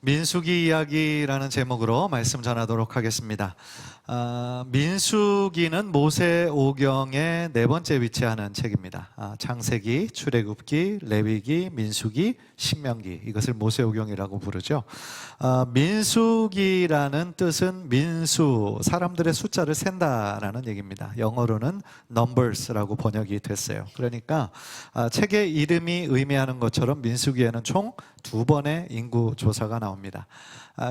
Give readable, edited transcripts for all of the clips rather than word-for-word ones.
민수기 이야기라는 제목으로 말씀 전하도록 하겠습니다. 민수기는 모세오경의 네 번째 위치하는 책입니다. 창세기, 출애굽기, 레위기, 민수기, 신명기, 이것을 모세오경이라고 부르죠. 민수기라는 뜻은 민수, 사람들의 숫자를 센다라는 얘기입니다. 영어로는 numbers라고 번역이 됐어요. 그러니까 책의 이름이 의미하는 것처럼 민수기에는 총 2번의 인구 조사가 나옵니다.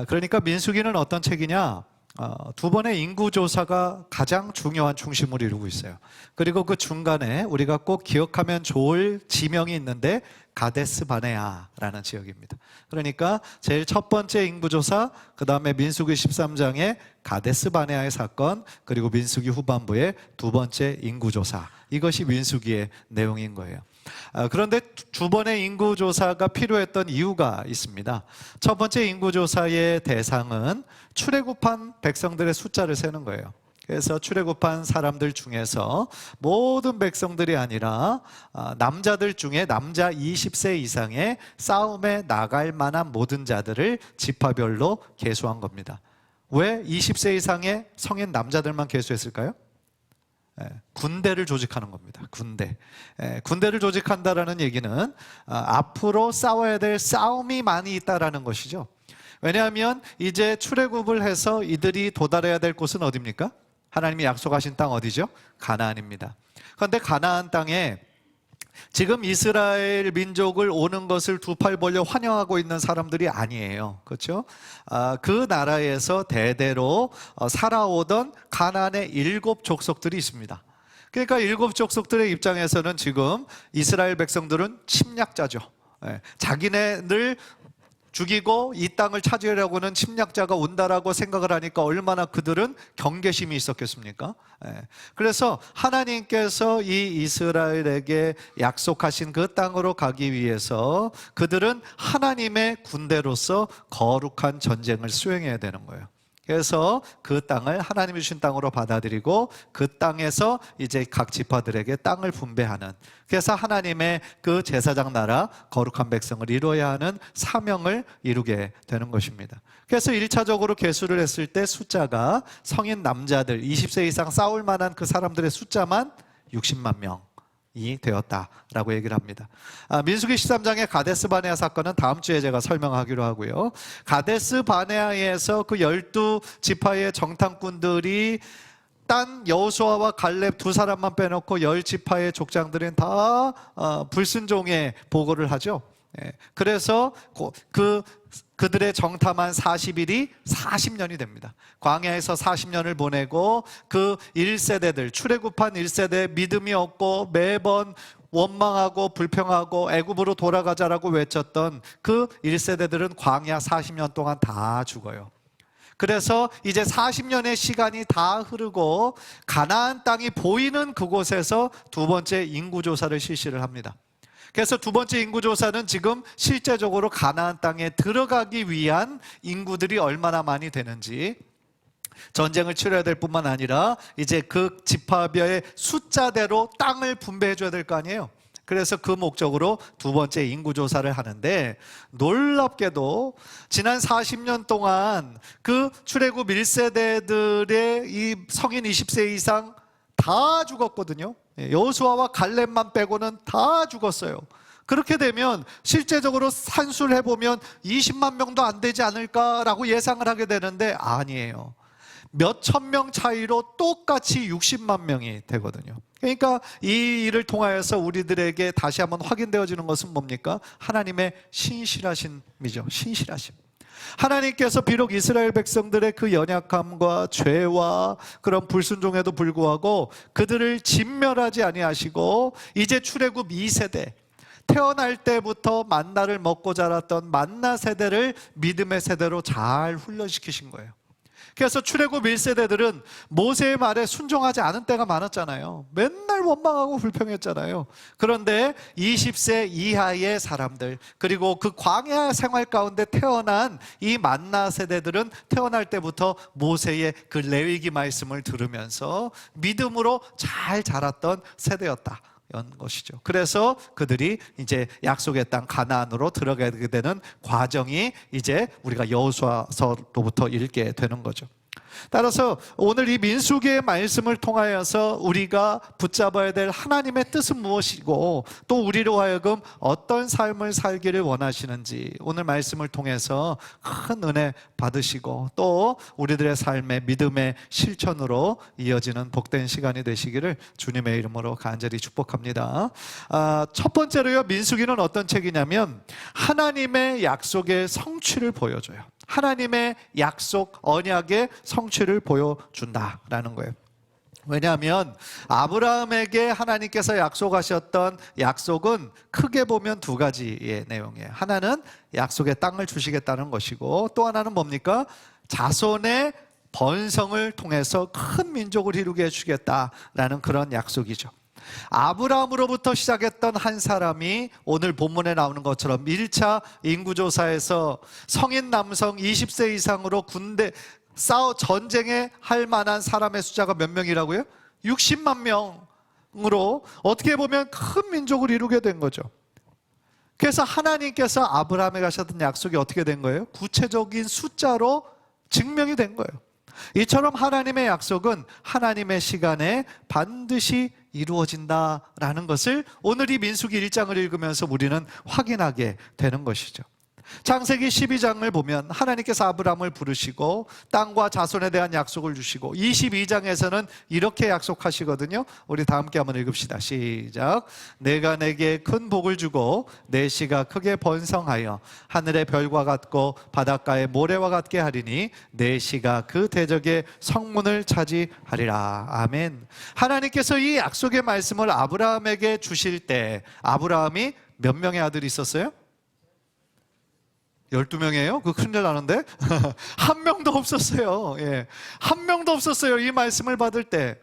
그러니까 민수기는 어떤 책이냐? 2번의 인구 조사가 가장 중요한 중심을 이루고 있어요. 그리고 그 중간에 우리가 꼭 기억하면 좋을 지명이 있는데 가데스 바네아라는 지역입니다. 그러니까 제일 첫 번째 인구조사, 그 다음에 민수기 13장의 가데스 바네아의 사건, 그리고 민수기 후반부의 두 번째 인구조사, 이것이 민수기의 내용인 거예요. 그런데 두 번의 인구조사가 필요했던 이유가 있습니다. 첫 번째 인구조사의 대상은 출애굽한 백성들의 숫자를 세는 거예요. 그래서 출애굽한 사람들 중에서 모든 백성들이 아니라 남자들 중에 남자 20세 이상의 싸움에 나갈 만한 모든 자들을 지파별로 계수한 겁니다. 왜 20세 이상의 성인 남자들만 계수했을까요? 군대를 조직하는 겁니다. 군대를 조직한다라는 얘기는 앞으로 싸워야 될 싸움이 많이 있다라는 것이죠. 왜냐하면 이제 출애굽을 해서 이들이 도달해야 될 곳은 어디입니까? 하나님이 약속하신 땅 어디죠? 가나안입니다. 그런데 가나안 땅에 지금 이스라엘 민족을 오는 것을 두 팔 벌려 환영하고 있는 사람들이 아니에요. 그렇죠? 그 나라에서 대대로 살아오던 가나안의 7 족속들이 있습니다. 그러니까 7 족속들의 입장에서는 지금 이스라엘 백성들은 침략자죠. 자기네들 죽이고 이 땅을 차지하려고는 침략자가 온다라고 생각을 하니까 얼마나 그들은 경계심이 있었겠습니까? 그래서 하나님께서 이 이스라엘에게 약속하신 그 땅으로 가기 위해서 그들은 하나님의 군대로서 거룩한 전쟁을 수행해야 되는 거예요. 그래서 그 땅을 하나님이 주신 땅으로 받아들이고 그 땅에서 이제 각 지파들에게 땅을 분배하는, 그래서 하나님의 그 제사장 나라 거룩한 백성을 이루어야 하는 사명을 이루게 되는 것입니다. 그래서 1차적으로 계수를 했을 때 숫자가 성인 남자들 20세 이상 싸울 만한 그 사람들의 숫자만 60만 명 이 되었다라고 얘기를 합니다. 민수기 13장의 가데스 바네아 사건은 다음 주에 제가 설명하기로 하고요. 가데스 바네아에서 그 12지파의 정탐꾼들이 딴 여호수아와 갈렙 두 사람만 빼놓고 10지파의 족장들은 다 불순종의 보고를 하죠. 그래서 그들의 정탐한 40일이 40년이 됩니다. 광야에서 40년을 보내고 그 1세대들, 출애굽한 1세대, 믿음이 없고 매번 원망하고 불평하고 애굽으로 돌아가자라고 외쳤던 그 1세대들은 광야 40년 동안 다 죽어요. 그래서 이제 40년의 시간이 다 흐르고 가나안 땅이 보이는 그곳에서 두 번째 인구조사를 실시를 합니다. 그래서 두 번째 인구조사는 지금 실제적으로 가나안 땅에 들어가기 위한 인구들이 얼마나 많이 되는지, 전쟁을 치러야 될 뿐만 아니라 이제 그 지파별의 숫자대로 땅을 분배해 줘야 될 거 아니에요. 그래서 그 목적으로 두 번째 인구조사를 하는데, 놀랍게도 지난 40년 동안 그 출애굽 1세대들의 이 성인 20세 이상 다 죽었거든요. 여호수아와 갈렙만 빼고는 다 죽었어요. 그렇게 되면 실제적으로 산수를 해보면 20만 명도 안 되지 않을까라고 예상을 하게 되는데 아니에요. 몇 천 명 차이로 똑같이 60만 명이 되거든요. 그러니까 이 일을 통하여서 우리들에게 다시 한번 확인되어지는 것은 뭡니까? 하나님의 신실하심이죠. 신실하심. 하나님께서 비록 이스라엘 백성들의 그 연약함과 죄와 그런 불순종에도 불구하고 그들을 진멸하지 아니하시고 이제 출애굽 2세대, 태어날 때부터 만나를 먹고 자랐던 만나 세대를 믿음의 세대로 잘 훈련시키신 거예요. 그래서 출애굽 1세대들은 모세의 말에 순종하지 않은 때가 많았잖아요. 맨날 원망하고 불평했잖아요. 그런데 20세 이하의 사람들, 그리고 그 광야 생활 가운데 태어난 이 만나 세대들은 태어날 때부터 모세의 그 레위기 말씀을 들으면서 믿음으로 잘 자랐던 세대였다. 연 것이죠. 그래서 그들이 이제 약속의 땅 가나안으로 들어가게 되는 과정이 이제 우리가 여호수아서로부터 읽게 되는 거죠. 따라서 오늘 이 민수기의 말씀을 통하여서 우리가 붙잡아야 될 하나님의 뜻은 무엇이고 또 우리로 하여금 어떤 삶을 살기를 원하시는지 오늘 말씀을 통해서 큰 은혜 받으시고 또 우리들의 삶의 믿음의 실천으로 이어지는 복된 시간이 되시기를 주님의 이름으로 간절히 축복합니다. 첫 번째로요, 민수기는 어떤 책이냐면 하나님의 약속의 성취를 보여줘요. 하나님의 약속, 언약의 성취를 보여준다라는 거예요. 왜냐하면 아브라함에게 하나님께서 약속하셨던 약속은 크게 보면 두 가지의 내용이에요. 하나는 약속의 땅을 주시겠다는 것이고 또 하나는 뭡니까? 자손의 번성을 통해서 큰 민족을 이루게 해주겠다라는 그런 약속이죠. 아브라함으로부터 시작했던 한 사람이 오늘 본문에 나오는 것처럼 1차 인구조사에서 성인 남성 20세 이상으로 군대 전쟁에 할 만한 사람의 숫자가 몇 명이라고요? 60만 명으로 어떻게 보면 큰 민족을 이루게 된 거죠. 그래서 하나님께서 아브라함에게 하셨던 약속이 어떻게 된 거예요? 구체적인 숫자로 증명이 된 거예요. 이처럼 하나님의 약속은 하나님의 시간에 반드시 이루어진다라는 것을 오늘 이 민수기 1장을 읽으면서 우리는 확인하게 되는 것이죠. 창세기 12장을 보면 하나님께서 아브라함을 부르시고 땅과 자손에 대한 약속을 주시고 22장에서는 이렇게 약속하시거든요. 우리 다 함께 한번 읽읍시다. 시작. 내가 내게 큰 복을 주고 내 씨가 크게 번성하여 하늘의 별과 같고 바닷가의 모래와 같게 하리니 내 씨가 그 대적의 성문을 차지하리라. 아멘. 하나님께서 이 약속의 말씀을 아브라함에게 주실 때 아브라함이 몇 명의 아들이 있었어요? 12명이에요? 그거 큰일 나는데? 한 명도 없었어요. 예. 한 명도 없었어요. 이 말씀을 받을 때.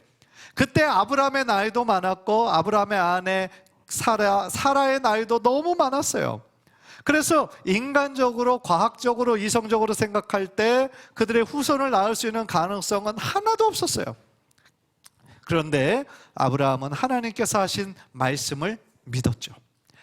그때 아브라함의 나이도 많았고 아브라함의 아내 사라의 나이도 너무 많았어요. 그래서 인간적으로 과학적으로 이성적으로 생각할 때 그들의 후손을 낳을 수 있는 가능성은 하나도 없었어요. 그런데 아브라함은 하나님께서 하신 말씀을 믿었죠.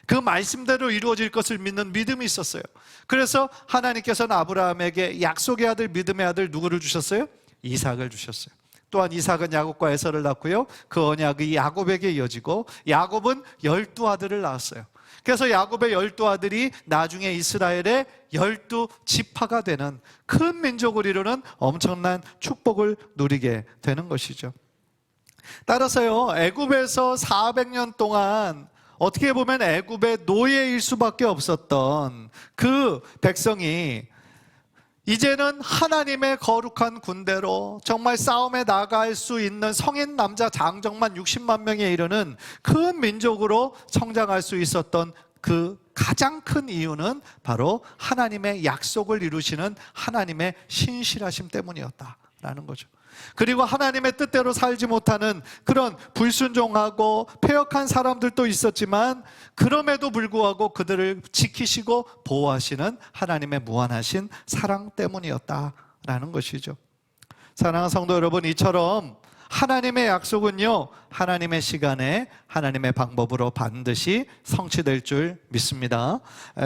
그 말씀대로 이루어질 것을 믿는 믿음이 있었어요. 그래서 하나님께서는 아브라함에게 약속의 아들, 믿음의 아들 누구를 주셨어요? 이삭을 주셨어요. 또한 이삭은 야곱과 에서를 낳고요, 그 언약이 야곱에게 이어지고 야곱은 12아들을 낳았어요. 그래서 야곱의 12아들이 나중에 이스라엘의 12지파가 되는 큰 민족을 이루는 엄청난 축복을 누리게 되는 것이죠. 따라서요, 애굽에서 400년 동안 어떻게 보면 애굽의 노예일 수밖에 없었던 그 백성이 이제는 하나님의 거룩한 군대로 정말 싸움에 나갈 수 있는 성인 남자 장정만 60만 명에 이르는 큰 민족으로 성장할 수 있었던 그 가장 큰 이유는 바로 하나님의 약속을 이루시는 하나님의 신실하심 때문이었다라는 거죠. 그리고 하나님의 뜻대로 살지 못하는 그런 불순종하고 패역한 사람들도 있었지만 그럼에도 불구하고 그들을 지키시고 보호하시는 하나님의 무한하신 사랑 때문이었다라는 것이죠. 사랑하는 성도 여러분, 이처럼 하나님의 약속은요, 하나님의 시간에 하나님의 방법으로 반드시 성취될 줄 믿습니다.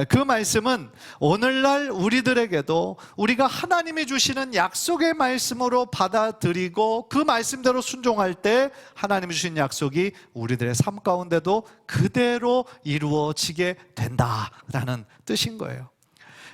그 말씀은 오늘날 우리들에게도 우리가 하나님이 주시는 약속의 말씀으로 받아들이고 그 말씀대로 순종할 때 하나님이 주신 약속이 우리들의 삶 가운데도 그대로 이루어지게 된다라는 뜻인 거예요.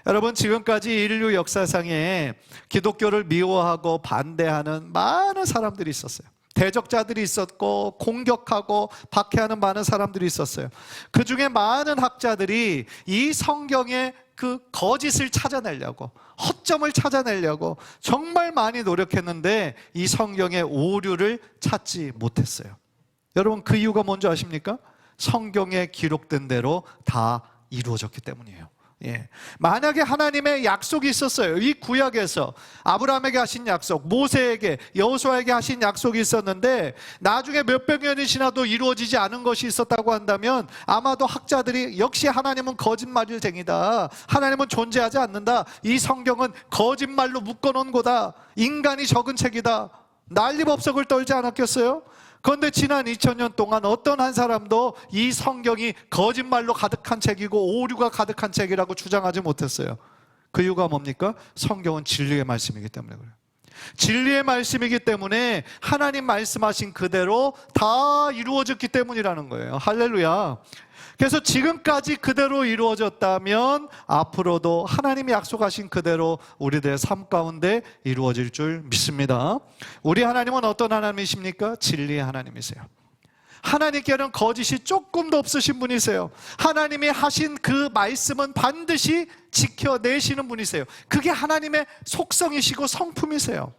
여러분, 지금까지 인류 역사상에 기독교를 미워하고 반대하는 많은 사람들이 있었어요. 대적자들이 있었고 공격하고 박해하는 많은 사람들이 있었어요. 그 중에 많은 학자들이 이 성경의 그 거짓을 찾아내려고, 허점을 찾아내려고 정말 많이 노력했는데 이 성경의 오류를 찾지 못했어요. 여러분, 그 이유가 뭔지 아십니까? 성경에 기록된 대로 다 이루어졌기 때문이에요. 예. 만약에 하나님의 약속이 있었어요. 이 구약에서 아브라함에게 하신 약속, 모세에게, 여호수아에게 하신 약속이 있었는데 나중에 몇백 년이 지나도 이루어지지 않은 것이 있었다고 한다면 아마도 학자들이 역시 하나님은 거짓말쟁이다, 하나님은 존재하지 않는다, 이 성경은 거짓말로 묶어놓은 거다, 인간이 적은 책이다, 난리법석을 떨지 않았겠어요? 그런데 지난 2000년 동안 어떤 한 사람도 이 성경이 거짓말로 가득한 책이고 오류가 가득한 책이라고 주장하지 못했어요. 그 이유가 뭡니까? 성경은 진리의 말씀이기 때문에 그래요. 진리의 말씀이기 때문에 하나님 말씀하신 그대로 다 이루어졌기 때문이라는 거예요. 할렐루야. 그래서 지금까지 그대로 이루어졌다면 앞으로도 하나님이 약속하신 그대로 우리들의 삶 가운데 이루어질 줄 믿습니다. 우리 하나님은 어떤 하나님이십니까? 진리의 하나님이세요. 하나님께는 거짓이 조금도 없으신 분이세요. 하나님이 하신 그 말씀은 반드시 지켜내시는 분이세요. 그게 하나님의 속성이시고 성품이세요.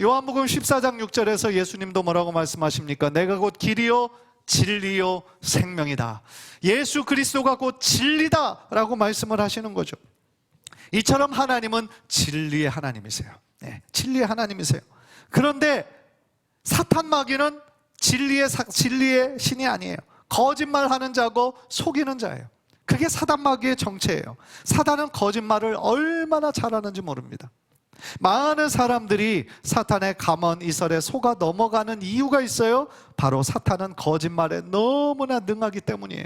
요한복음 14장 6절에서 예수님도 뭐라고 말씀하십니까? 내가 곧 길이요 진리요 생명이다. 예수 그리스도가 곧 진리다 라고 말씀을 하시는 거죠. 이처럼 하나님은 진리의 하나님이세요. 네, 진리의 하나님이세요. 그런데 사탄 마귀는 진리의 신이 아니에요. 거짓말하는 자고 속이는 자예요. 그게 사단 마귀의 정체예요. 사단은 거짓말을 얼마나 잘하는지 모릅니다. 많은 사람들이 사탄의 감언 이설에 속아 넘어가는 이유가 있어요. 바로 사탄은 거짓말에 너무나 능하기 때문이에요.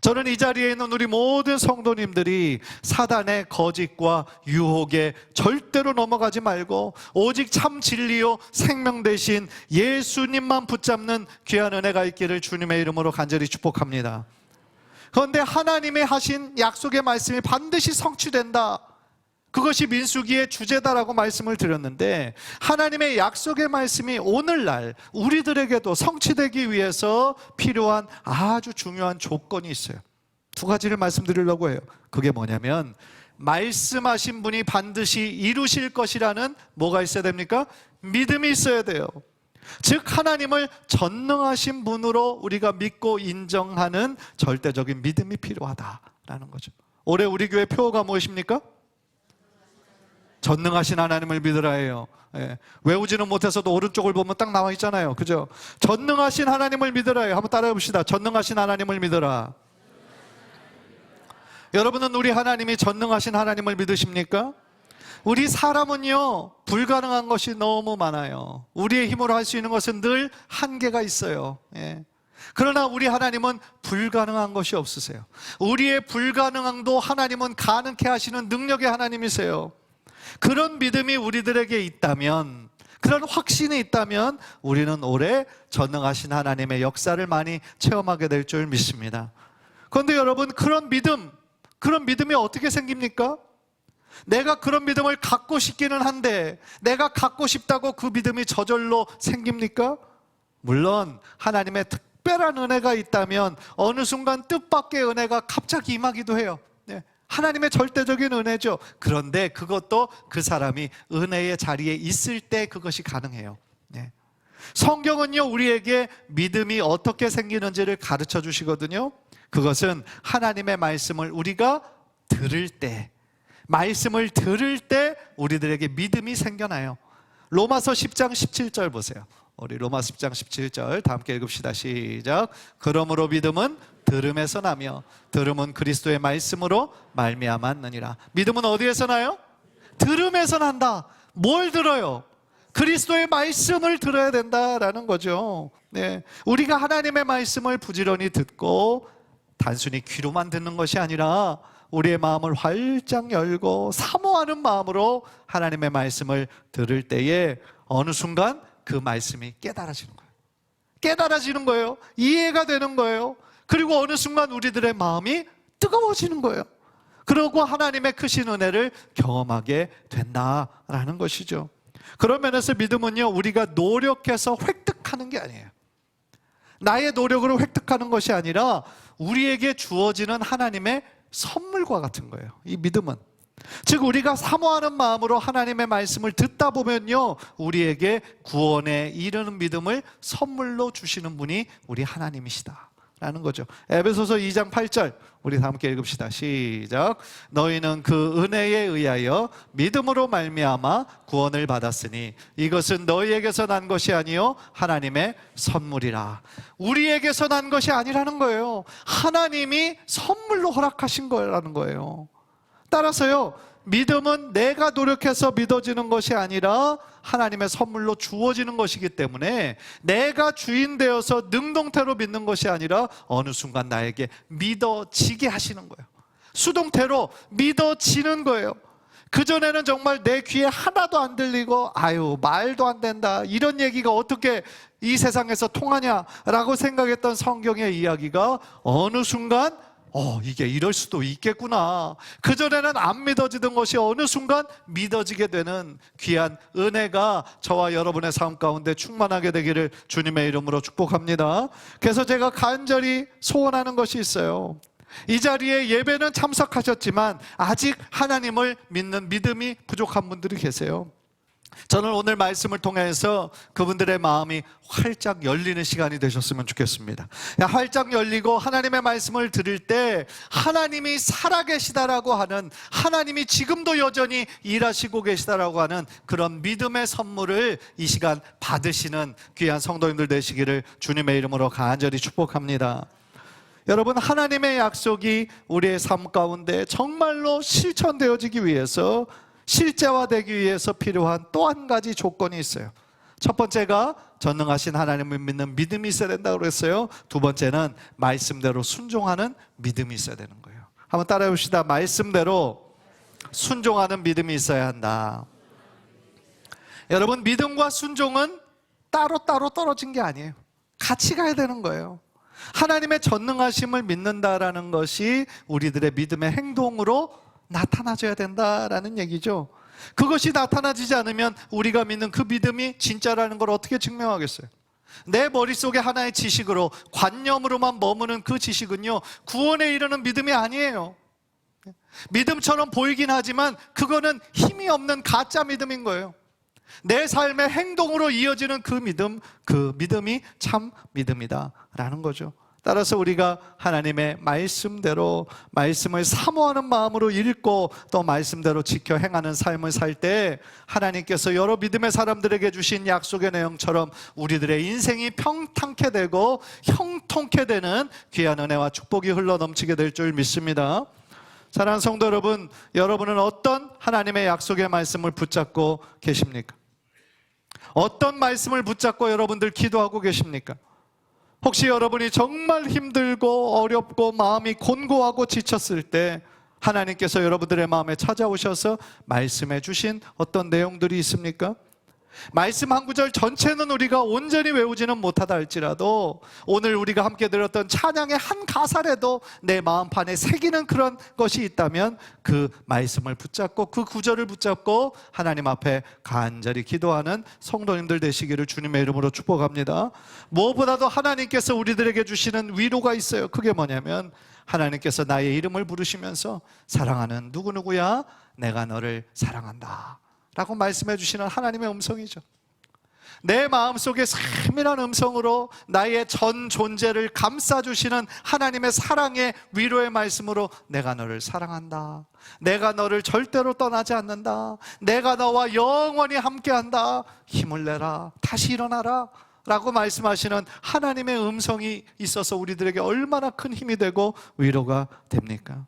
저는 이 자리에 있는 우리 모든 성도님들이 사단의 거짓과 유혹에 절대로 넘어가지 말고 오직 참 진리요 생명 되신 예수님만 붙잡는 귀한 은혜가 있기를 주님의 이름으로 간절히 축복합니다. 그런데 하나님의 하신 약속의 말씀이 반드시 성취된다. 그것이 민수기의 주제다라고 말씀을 드렸는데 하나님의 약속의 말씀이 오늘날 우리들에게도 성취되기 위해서 필요한 아주 중요한 조건이 있어요. 두 가지를 말씀드리려고 해요. 그게 뭐냐면 말씀하신 분이 반드시 이루실 것이라는 뭐가 있어야 됩니까? 믿음이 있어야 돼요. 즉 하나님을 전능하신 분으로 우리가 믿고 인정하는 절대적인 믿음이 필요하다라는 거죠. 올해 우리 교회 표어가 무엇입니까? 전능하신 하나님을 믿으라예요. 예. 외우지는 못해서도 오른쪽을 보면 딱 나와 있잖아요. 그죠? 전능하신 하나님을 믿으라예요. 한번 따라해 봅시다. 전능하신 하나님을 믿으라. 여러분은 우리 하나님이 전능하신 하나님을 믿으십니까? 우리 사람은요 불가능한 것이 너무 많아요. 우리의 힘으로 할 수 있는 것은 늘 한계가 있어요. 예. 그러나 우리 하나님은 불가능한 것이 없으세요. 우리의 불가능함도 하나님은 가능케 하시는 능력의 하나님이세요. 그런 믿음이 우리들에게 있다면, 그런 확신이 있다면 우리는 올해 전능하신 하나님의 역사를 많이 체험하게 될 줄 믿습니다. 그런데 여러분, 그런 믿음이 어떻게 생깁니까? 내가 그런 믿음을 갖고 싶기는 한데 내가 갖고 싶다고 그 믿음이 저절로 생깁니까? 물론 하나님의 특별한 은혜가 있다면 어느 순간 뜻밖의 은혜가 갑자기 임하기도 해요. 하나님의 절대적인 은혜죠. 그런데 그것도 그 사람이 은혜의 자리에 있을 때 그것이 가능해요. 성경은요 우리에게 믿음이 어떻게 생기는지를 가르쳐 주시거든요. 그것은 하나님의 말씀을 우리가 들을 때, 말씀을 들을 때 우리들에게 믿음이 생겨나요. 로마서 10장 17절 보세요. 우리 로마서 10장 17절 다 함께 읽읍시다. 시작. 그러므로 믿음은 들음에서 나며 들음은 그리스도의 말씀으로 말미암았느니라. 믿음은 어디에서 나요? 들음에서 난다. 뭘 들어요? 그리스도의 말씀을 들어야 된다라는 거죠. 네. 우리가 하나님의 말씀을 부지런히 듣고 단순히 귀로만 듣는 것이 아니라 우리의 마음을 활짝 열고 사모하는 마음으로 하나님의 말씀을 들을 때에 어느 순간 그 말씀이 깨달아지는 거예요. 깨달아지는 거예요. 이해가 되는 거예요. 그리고 어느 순간 우리들의 마음이 뜨거워지는 거예요. 그러고 하나님의 크신 은혜를 경험하게 된다라는 것이죠. 그런 면에서 믿음은요 우리가 노력해서 획득하는 게 아니에요. 나의 노력으로 획득하는 것이 아니라 우리에게 주어지는 하나님의 선물과 같은 거예요. 이 믿음은 즉 우리가 사모하는 마음으로 하나님의 말씀을 듣다 보면요 우리에게 구원에 이르는 믿음을 선물로 주시는 분이 우리 하나님이시다 라는 거죠. 에베소서 2장 8절 우리 다 함께 읽읍시다. 시작. 너희는 그 은혜에 의하여 믿음으로 말미암아 구원을 받았으니 이것은 너희에게서 난 것이 아니요 하나님의 선물이라. 우리에게서 난 것이 아니라는 거예요. 하나님이 선물로 허락하신 거라는 거예요. 따라서요 믿음은 내가 노력해서 믿어지는 것이 아니라 하나님의 선물로 주어지는 것이기 때문에 내가 주인 되어서 능동태로 믿는 것이 아니라 어느 순간 나에게 믿어지게 하시는 거예요. 수동태로 믿어지는 거예요. 그전에는 정말 내 귀에 하나도 안 들리고 아유 말도 안 된다 이런 얘기가 어떻게 이 세상에서 통하냐라고 생각했던 성경의 이야기가 어느 순간 이게 이럴 수도 있겠구나. 그전에는 안 믿어지던 것이 어느 순간 믿어지게 되는 귀한 은혜가 저와 여러분의 삶 가운데 충만하게 되기를 주님의 이름으로 축복합니다. 그래서 제가 간절히 소원하는 것이 있어요. 이 자리에 예배는 참석하셨지만 아직 하나님을 믿는 믿음이 부족한 분들이 계세요. 저는 오늘 말씀을 통해서 그분들의 마음이 활짝 열리는 시간이 되셨으면 좋겠습니다. 활짝 열리고 하나님의 말씀을 들을 때 하나님이 살아계시다라고 하는, 하나님이 지금도 여전히 일하시고 계시다라고 하는 그런 믿음의 선물을 이 시간 받으시는 귀한 성도님들 되시기를 주님의 이름으로 간절히 축복합니다. 여러분, 하나님의 약속이 우리의 삶 가운데 정말로 실천되어지기 위해서, 실제화되기 위해서 필요한 또 한 가지 조건이 있어요. 첫 번째가 전능하신 하나님을 믿는 믿음이 있어야 된다고 그랬어요. 두 번째는 말씀대로 순종하는 믿음이 있어야 되는 거예요. 한번 따라해 봅시다. 말씀대로 순종하는 믿음이 있어야 한다. 여러분, 믿음과 순종은 따로따로 떨어진 게 아니에요. 같이 가야 되는 거예요. 하나님의 전능하심을 믿는다라는 것이 우리들의 믿음의 행동으로 나타나줘야 된다라는 얘기죠. 그것이 나타나지지 않으면 우리가 믿는 그 믿음이 진짜라는 걸 어떻게 증명하겠어요? 내 머릿속에 하나의 지식으로, 관념으로만 머무는 그 지식은요, 구원에 이르는 믿음이 아니에요. 믿음처럼 보이긴 하지만 그거는 힘이 없는 가짜 믿음인 거예요. 내 삶의 행동으로 이어지는 그 믿음이 참 믿음이다라는 거죠. 따라서 우리가 하나님의 말씀대로, 말씀을 사모하는 마음으로 읽고 또 말씀대로 지켜 행하는 삶을 살 때 하나님께서 여러 믿음의 사람들에게 주신 약속의 내용처럼 우리들의 인생이 평탄케 되고 형통케 되는 귀한 은혜와 축복이 흘러넘치게 될 줄 믿습니다. 사랑하는 성도 여러분, 여러분은 어떤 하나님의 약속의 말씀을 붙잡고 계십니까? 어떤 말씀을 붙잡고 여러분들 기도하고 계십니까? 혹시 여러분이 정말 힘들고 어렵고 마음이 곤고하고 지쳤을 때 하나님께서 여러분들의 마음에 찾아오셔서 말씀해 주신 어떤 내용들이 있습니까? 말씀 한 구절 전체는 우리가 온전히 외우지는 못하다 할지라도 오늘 우리가 함께 들었던 찬양의 한 가사라도 내 마음판에 새기는 그런 것이 있다면 그 말씀을 붙잡고 그 구절을 붙잡고 하나님 앞에 간절히 기도하는 성도님들 되시기를 주님의 이름으로 축복합니다. 무엇보다도 하나님께서 우리들에게 주시는 위로가 있어요. 그게 뭐냐면 하나님께서 나의 이름을 부르시면서 사랑하는 누구누구야, 내가 너를 사랑한다 라고 말씀해 주시는 하나님의 음성이죠. 내 마음속에 세밀한 음성으로 나의 전 존재를 감싸주시는 하나님의 사랑의 위로의 말씀으로 내가 너를 사랑한다, 내가 너를 절대로 떠나지 않는다, 내가 너와 영원히 함께한다, 힘을 내라, 다시 일어나라 라고 말씀하시는 하나님의 음성이 있어서 우리들에게 얼마나 큰 힘이 되고 위로가 됩니까?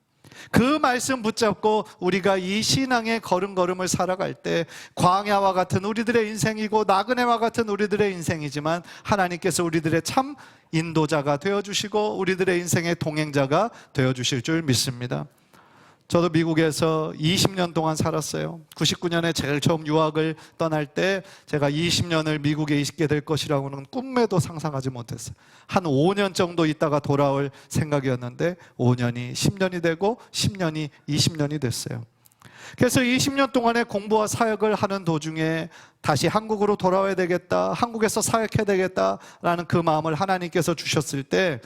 그 말씀 붙잡고 우리가 이 신앙의 걸음걸음을 살아갈 때 광야와 같은 우리들의 인생이고 나그네와 같은 우리들의 인생이지만 하나님께서 우리들의 참 인도자가 되어주시고 우리들의 인생의 동행자가 되어주실 줄 믿습니다. 저도 미국에서 20년 동안 살았어요. 99년에 제일 처음 유학을 떠날 때 제가 20년을 미국에 있게 될 것이라고는 꿈에도 상상하지 못했어요. 한 5년 정도 있다가 돌아올 생각이었는데 5년이 10년이 되고 10년이 20년이 됐어요. 그래서 20년 동안의 공부와 사역을 하는 도중에 다시 한국으로 돌아와야 되겠다, 한국에서 사역해야 되겠다라는 그 마음을 하나님께서 주셨을 때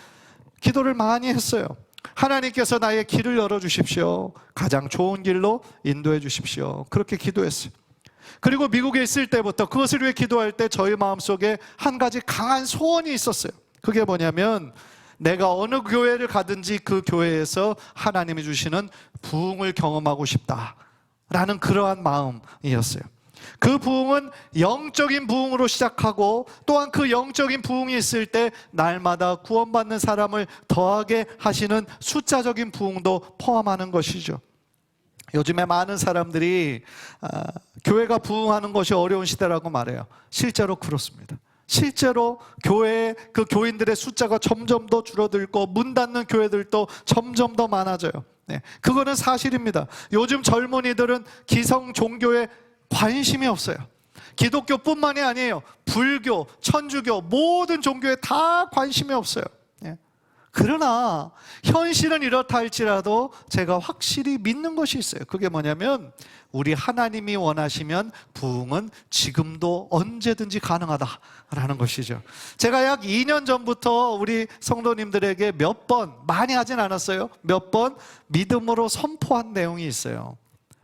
기도를 많이 했어요. 하나님께서 나의 길을 열어주십시오, 가장 좋은 길로 인도해 주십시오, 그렇게 기도했어요. 그리고 미국에 있을 때부터 그것을 위해 기도할 때 저희 마음속에 한 가지 강한 소원이 있었어요. 그게 뭐냐면 내가 어느 교회를 가든지 그 교회에서 하나님이 주시는 부흥을 경험하고 싶다라는 그러한 마음이었어요. 그 부흥은 영적인 부흥으로 시작하고 또한 그 영적인 부흥이 있을 때 날마다 구원받는 사람을 더하게 하시는 숫자적인 부흥도 포함하는 것이죠. 요즘에 많은 사람들이 교회가 부흥하는 것이 어려운 시대라고 말해요. 실제로 그렇습니다. 실제로 교회에 그 교인들의 숫자가 점점 더 줄어들고 문 닫는 교회들도 점점 더 많아져요. 네, 그거는 사실입니다. 요즘 젊은이들은 기성 종교에 관심이 없어요. 기독교뿐만이 아니에요. 불교, 천주교 모든 종교에 다 관심이 없어요. 네. 그러나 현실은 이렇다 할지라도 제가 확실히 믿는 것이 있어요. 그게 뭐냐면 우리 하나님이 원하시면 부흥은 지금도 언제든지 가능하다라는 것이죠. 제가 약 2년 전부터 우리 성도님들에게 몇 번, 많이 하진 않았어요. 몇 번 믿음으로 선포한 내용이 있어요.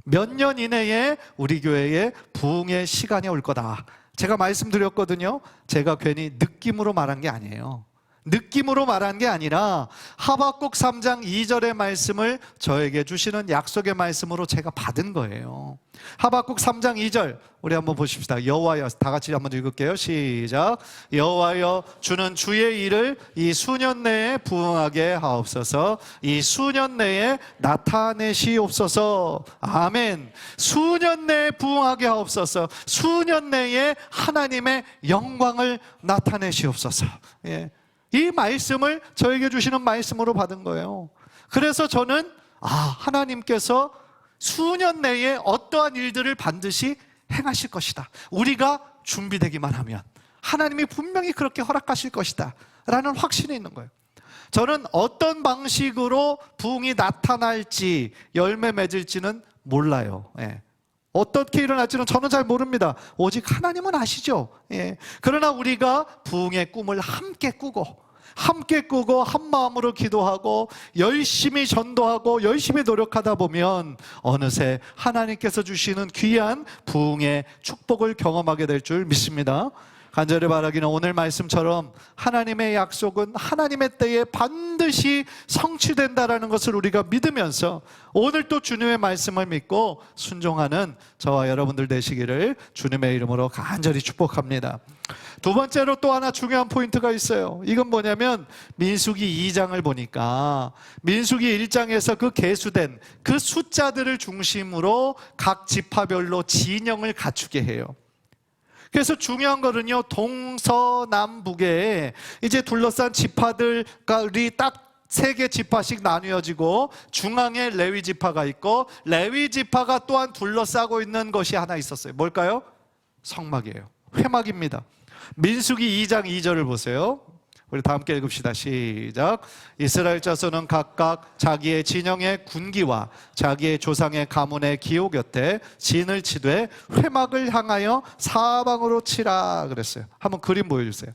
몇 년 이내에 우리 교회에 부흥의 시간이 올 거다. 제가 말씀드렸거든요. 제가 괜히 느낌으로 말한 게 아니에요. 느낌으로 말한 게 아니라 하박국 3장 2절의 말씀을 저에게 주시는 약속의 말씀으로 제가 받은 거예요. 하박국 3장 2절 우리 한번 보십시다. 여호와여, 다 같이 한번 읽을게요. 시작. 여호와여, 주는 주의 일을 이 수년 내에 부응하게 하옵소서. 이 수년 내에 나타내시옵소서. 아멘. 수년 내에 부응하게 하옵소서. 수년 내에 하나님의 영광을 나타내시옵소서. 예. 이 말씀을 저에게 주시는 말씀으로 받은 거예요. 그래서 저는 하나님께서 수년 내에 어떠한 일들을 반드시 행하실 것이다. 우리가 준비되기만 하면 하나님이 분명히 그렇게 허락하실 것이다 라는 확신이 있는 거예요. 저는 어떤 방식으로 부흥이 나타날지 열매 맺을지는 몰라요. 예. 어떻게 일어날지는 저는 잘 모릅니다. 오직 하나님은 아시죠. 예. 그러나 우리가 부흥의 꿈을 함께 꾸고 한 마음으로 기도하고 열심히 전도하고 열심히 노력하다 보면 어느새 하나님께서 주시는 귀한 부흥의 축복을 경험하게 될 줄 믿습니다. 간절히 바라기는 오늘 말씀처럼 하나님의 약속은 하나님의 때에 반드시 성취된다라는 것을 우리가 믿으면서 오늘 또 주님의 말씀을 믿고 순종하는 저와 여러분들 되시기를 주님의 이름으로 간절히 축복합니다. 두 번째로 또 하나 중요한 포인트가 있어요. 이건 뭐냐면 민수기 2장을 보니까 민수기 1장에서 그 계수된 그 숫자들을 중심으로 각 지파별로 진영을 갖추게 해요. 그래서 중요한 거는요, 동서남북에 이제 둘러싼 지파들이 딱 3개 지파씩 나뉘어지고 중앙에 레위 지파가 있고 레위 지파가 또한 둘러싸고 있는 것이 하나 있었어요. 뭘까요? 성막이에요. 회막입니다. 민수기 2장 2절을 보세요. 우리 다 함께 읽읍시다. 시작. 이스라엘 자손은 각각 자기의 진영의 군기와 자기의 조상의 가문의 기호 곁에 진을 치되 회막을 향하여 사방으로 치라 그랬어요. 한번 그림 보여주세요.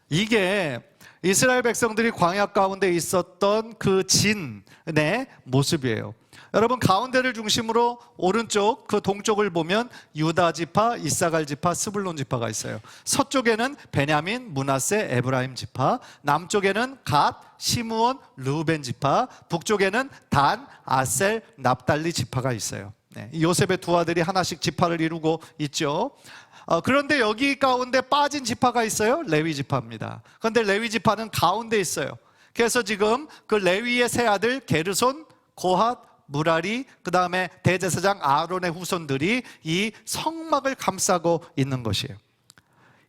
이게 이스라엘 백성들이 광야 가운데 있었던 그 진의 모습이에요. 여러분, 가운데를 중심으로 오른쪽 그 동쪽을 보면 유다 지파, 이사갈 지파, 스불론 지파가 있어요. 서쪽에는 베냐민, 므낫세, 에브라임 지파, 남쪽에는 갓, 시므온, 르우벤 지파, 북쪽에는 단, 아셀, 납달리 지파가 있어요. 네, 요셉의 두 아들이 하나씩 지파를 이루고 있죠. 그런데 여기 가운데 빠진 지파가 있어요. 레위 지파입니다. 그런데 레위 지파는 가운데 있어요. 그래서 지금 그 레위의 세 아들 게르손, 고핫, 무라리, 그 다음에 대제사장 아론의 후손들이 이 성막을 감싸고 있는 것이에요.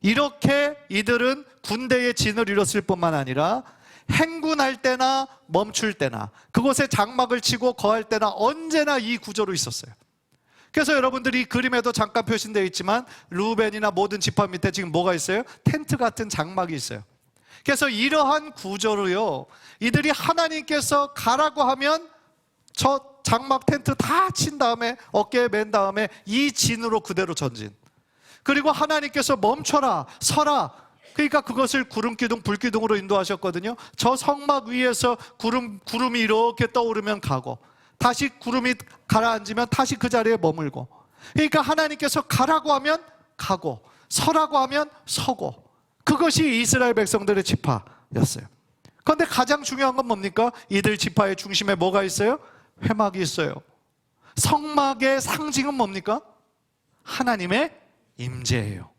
이렇게 이들은 군대의 진을 이뤘을 뿐만 아니라 행군할 때나 멈출 때나 그곳에 장막을 치고 거할 때나 언제나 이 구조로 있었어요. 그래서 여러분들이 그림에도 잠깐 표시되어 있지만 루벤이나 모든 지파 밑에 지금 뭐가 있어요? 텐트 같은 장막이 있어요. 그래서 이러한 구조로요, 이들이 하나님께서 가라고 하면 저 장막 텐트 다 친 다음에 어깨에 맨 다음에 이 진으로 그대로 전진. 그리고 하나님께서 멈춰라, 서라. 그러니까 그것을 구름기둥, 불기둥으로 인도하셨거든요. 저 성막 위에서 구름이 이렇게 떠오르면 가고 다시 구름이 가라앉으면 다시 그 자리에 머물고. 그러니까 하나님께서 가라고 하면 가고 서라고 하면 서고. 그것이 이스라엘 백성들의 지파였어요. 그런데 가장 중요한 건 뭡니까? 이들 지파의 중심에 뭐가 있어요? 회막이 있어요. 성막의 상징은 뭡니까? 하나님의 임재예요.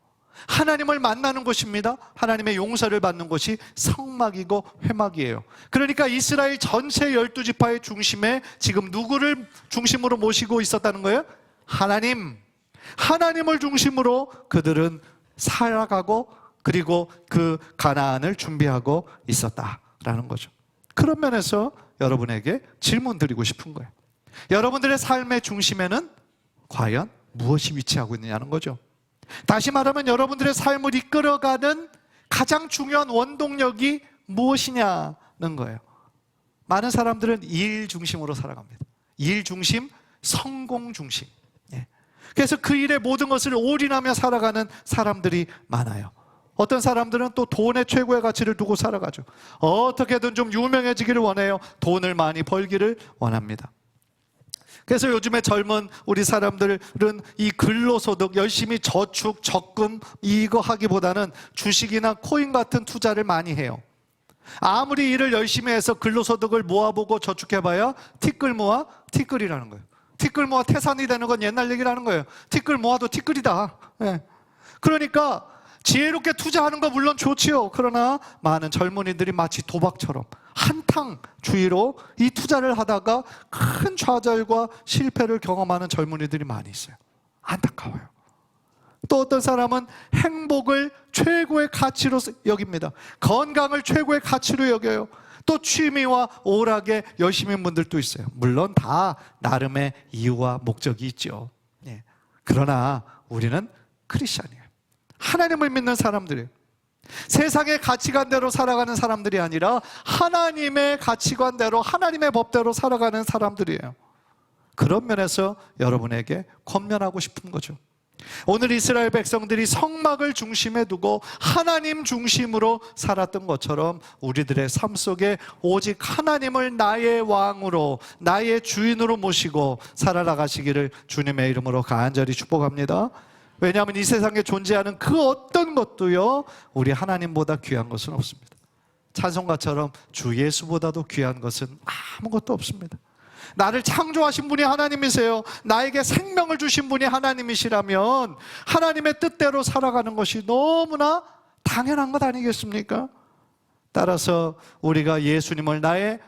하나님을 만나는 곳입니다. 하나님의 용서를 받는 곳이 성막이고 회막이에요. 그러니까 이스라엘 전체 12지파의 중심에 지금 누구를 중심으로 모시고 있었다는 거예요? 하나님을 중심으로 그들은 살아가고 그리고 그 가나안을 준비하고 있었다라는 거죠. 그런 면에서 여러분에게 질문 드리고 싶은 거예요. 여러분들의 삶의 중심에는 과연 무엇이 위치하고 있느냐는 거죠. 다시 말하면 여러분들의 삶을 이끌어가는 가장 중요한 원동력이 무엇이냐는 거예요. 많은 사람들은 일 중심으로 살아갑니다. 일 중심, 성공 중심. 그래서 그 일에 모든 것을 올인하며 살아가는 사람들이 많아요. 어떤 사람들은 또 돈의 최고의 가치를 두고 살아가죠. 어떻게든 좀 유명해지기를 원해요. 돈을 많이 벌기를 원합니다. 그래서 요즘에 젊은 우리 사람들은 이 근로소득, 열심히 저축, 적금 이거 하기보다는 주식이나 코인 같은 투자를 많이 해요. 아무리 일을 열심히 해서 근로소득을 모아보고 저축해봐야 티끌 모아 티끌이라는 거예요. 티끌 모아 태산이 되는 건 옛날 얘기라는 거예요. 티끌 모아도 티끌이다. 그러니까 지혜롭게 투자하는 거 물론 좋지요. 그러나 많은 젊은이들이 마치 도박처럼 한탕 주의로 이 투자를 하다가 큰 좌절과 실패를 경험하는 젊은이들이 많이 있어요. 안타까워요. 또 어떤 사람은 행복을 최고의 가치로 여깁니다. 건강을 최고의 가치로 여겨요. 또 취미와 오락에 열심인 분들도 있어요. 물론 다 나름의 이유와 목적이 있죠. 그러나 우리는 크리스찬이에요. 하나님을 믿는 사람들이에요. 세상의 가치관대로 살아가는 사람들이 아니라 하나님의 가치관대로, 하나님의 법대로 살아가는 사람들이에요. 그런 면에서 여러분에게 권면하고 싶은 거죠. 오늘 이스라엘 백성들이 성막을 중심에 두고 하나님 중심으로 살았던 것처럼 우리들의 삶 속에 오직 하나님을 나의 왕으로, 나의 주인으로 모시고 살아나가시기를 주님의 이름으로 간절히 축복합니다. 왜냐하면 이 세상에 존재하는 그 어떤 것도요, 우리 하나님보다 귀한 것은 없습니다. 찬송가처럼 주 예수보다도 귀한 것은 아무것도 없습니다. 나를 창조하신 분이 하나님이세요. 나에게 생명을 주신 분이 하나님이시라면 하나님의 뜻대로 살아가는 것이 너무나 당연한 것 아니겠습니까? 따라서 우리가 예수님을 나의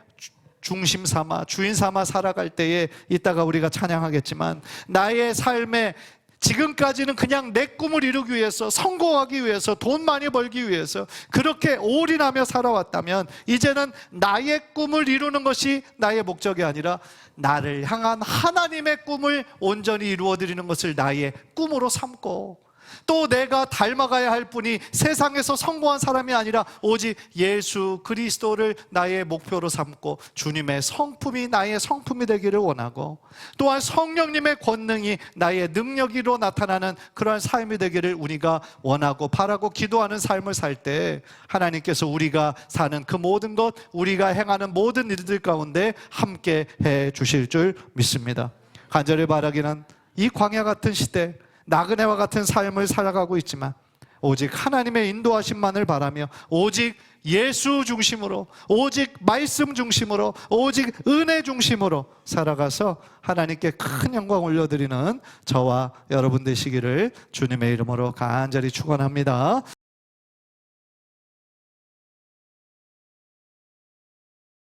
중심 삼아, 주인 삼아 살아갈 때에 이따가 우리가 찬양하겠지만 나의 삶에 지금까지는 그냥 내 꿈을 이루기 위해서, 성공하기 위해서, 돈 많이 벌기 위해서 그렇게 올인하며 살아왔다면 이제는 나의 꿈을 이루는 것이 나의 목적이 아니라 나를 향한 하나님의 꿈을 온전히 이루어드리는 것을 나의 꿈으로 삼고, 또 내가 닮아가야 할 분이 세상에서 성공한 사람이 아니라 오직 예수 그리스도를 나의 목표로 삼고 주님의 성품이 나의 성품이 되기를 원하고, 또한 성령님의 권능이 나의 능력으로 나타나는 그러한 삶이 되기를 우리가 원하고 바라고 기도하는 삶을 살 때 하나님께서 우리가 사는 그 모든 것, 우리가 행하는 모든 일들 가운데 함께 해 주실 줄 믿습니다. 간절히 바라기는 이 광야 같은 시대, 나그네와 같은 삶을 살아가고 있지만 오직 하나님의 인도하심만을 바라며 오직 예수 중심으로, 오직 말씀 중심으로, 오직 은혜 중심으로 살아가서 하나님께 큰 영광 올려드리는 저와 여러분 되시기를 주님의 이름으로 간절히 축원합니다.